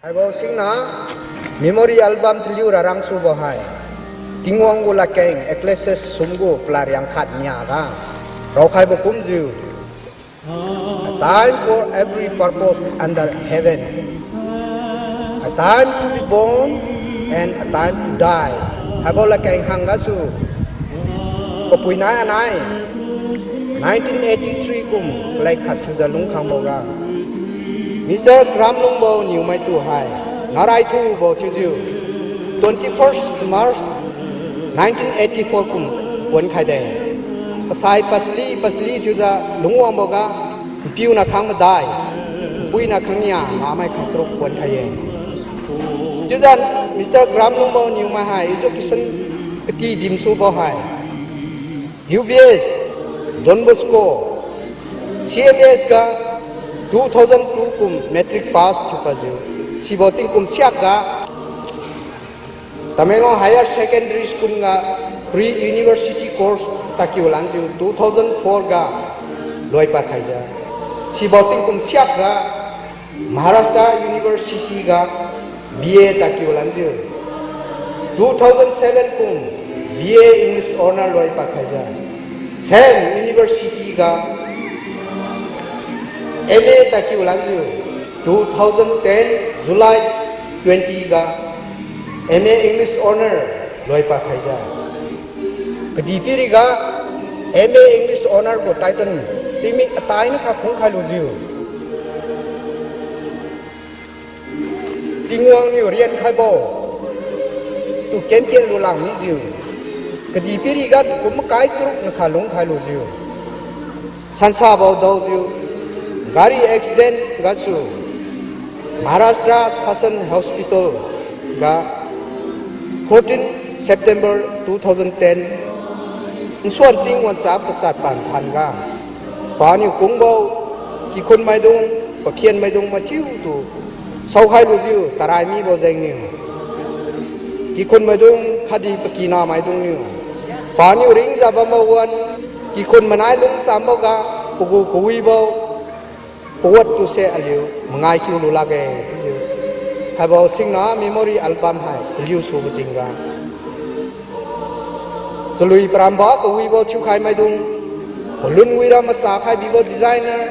Hai bo sing na memory album tliu rarang su bo hai tingwang go la keng ecclesias sumgo plar yang khat nya ga ro khai bo kum ju a time for every purpose under heaven, a time to be born and a time to die. Hai bo la keng hang ga su ko pui nai anai 1983 kum lai khat su za lung khang bo ga Mr. Kram Lung Bo New Mai Tu Hai Narai Tu Bo Chu Ju 21st March 1984 Kum Wan Khai Deng Pasai Pasli Chu Za Lung Wang Bo Ga Piu Na Khang Ma Dai Pui Na Khang Nya Ma Mai Khang Trok Wan Khai Yeng Chu Zan Mr. Kram Lung Bo New Mai Hai Education Kati Dim Su Bo Hai UBS Don Bosco CMS Ga 2002 kum metric pass chupa ju siboting kum siak ga Tamenglong higher secondary school ga pre university course takiulang ju 2004 ga loi par khai ja siboting kum siak ga Maharashtra University ga BA takiulang ju 2007 kum BA English honor loi par khai ja Sen University ga MA taki ulang ju 2010 July 20 ga MA English honor loi pa khai ja kadi piri ga MA English honor ko title timi atai na kha khong khai lu ju tingwang ni rian khai bo tu ken lu lang ni ju kadi piri ga kum kai suruk na kha lung khai lu ju sansa bo do ju Gari accident gasu Maharashtra Sasan Hospital ga 14 September 2010 ส่วนติงวันสาประสาทป่านพันgaป่านิวกงเบากี่คนไม่ดงก็เขียนไม่ดงมาทิ้วตูเศร้าใครรู้อยู่ตรายมีบ่เจงนิวกี่คนไม่ดงคดีปกีนาไม่ดงนิวป่านิวริงจะบำวันกี่คนมานายลุงสามบ่กะปกูกุยบ่ปวดตุเสอลิวมงายคิวลุลาเกฮาบอสิงนาเมมโมรีอัลบั้มให้ลิวสูบจิงกาสลุยปรามบอกวีบอชิวขายไม่ดุงลุนวีรามาสาขายบีบอดีไซเนอร์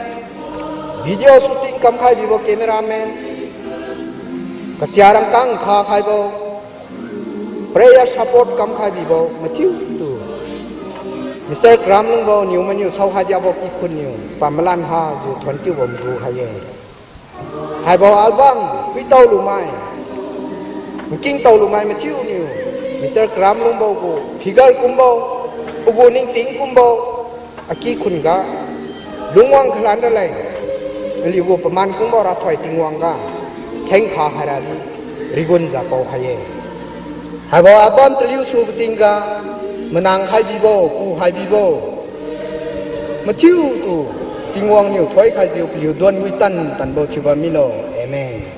วิดีโอชูตติ้งกำขายบีบอแคมราแมนกษยารังกังขาขายบอเพรย์ซัพพอร์ตกำขายบีบอมาทิวตูมิสเตอร์กรามลุงบ่นิวมันอยู่เศร้าขายาบอกอีกคนนิวปั๊มลันฮาอยู่ทนจิ้วบ่มดูขายเองหายบ่อัลบั้มวิโต้ลุไม้มันกิ้งโตลุไม้มาจิ้วนิวมิสเตอร์กรามลุงบ่กูฟิกเกอร์กุมบ่กูนิ่งติ้งกุมบ่อากีคุณกะลุงวังขลันอะไรลิวประมาณกุมบ่รัดถอยติงวังกะแข่งขาหาราดีริกุนจะเป่าขายเองหายบ่อัลบั้มตะลิวสูบติงกะมันางให้บีโบกูให้บีโบมาชิวตูติงวงนิวถอยใครเดียวอยู่ดวนวิตันตันโบชิบามิโลเอเมน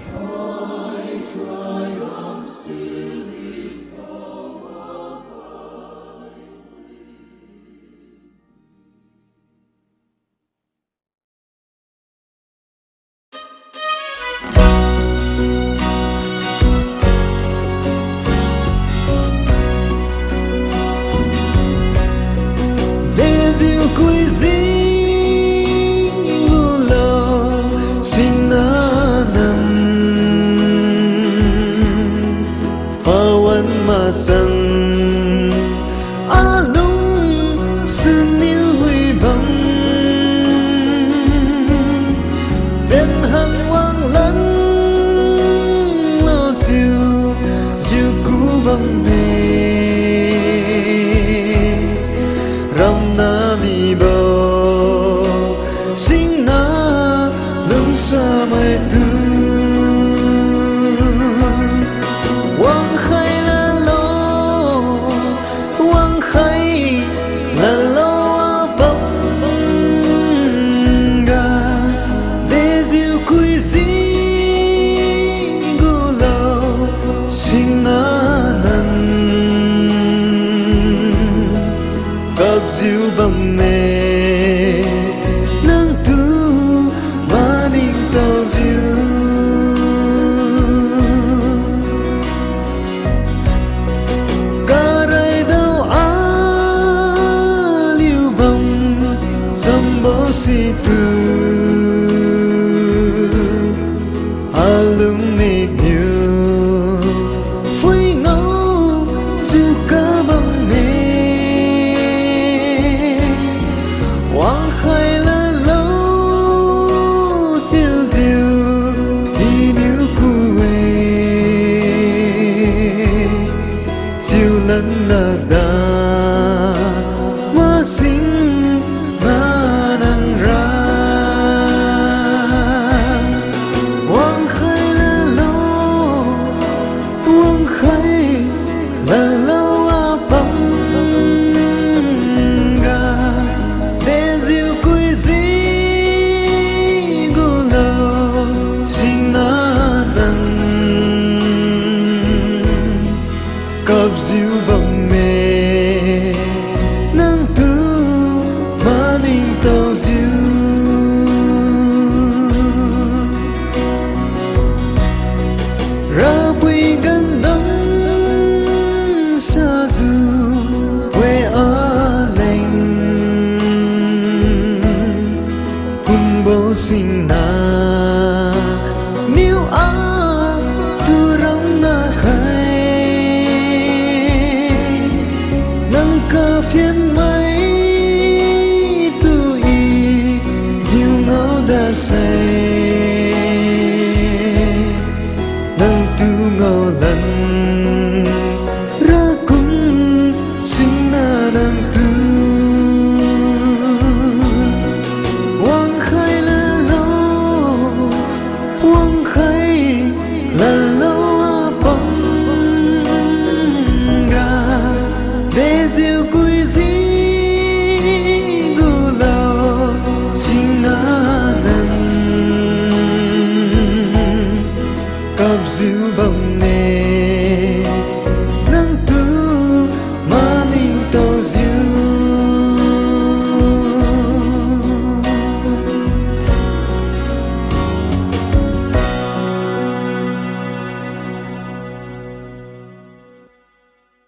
Sang alung sunil hui vang bên hân hoang lẫn lo siêu siêu cú băng mê ram na mi bo sing na lung sa mai tu wang khai diu băng mê nắng tu mà ninh tao diu tu alung me nyu phui ngau su ka bang me wang khai la lo siêu siêu đi níu cu we siêu lân la da ma sinh na nang ra wang khai la lo wang khai la lo a bang ga để diệu quy di gu lo sinh na nang cặp diệu bằng mê nang tu ma ninh tao diệu ra bùi gần đông xa du quê ở lành cùng bố sinh na nếu a tu rong na khai nang ca phiền mây tu y nhiều ngao đã say nang tu ngao lần ra cùng sinh na nang tu wang khai la lo wang khai la lo a bang ga để diệu quy di gu lo sinh na nang cặp diệu bằng nè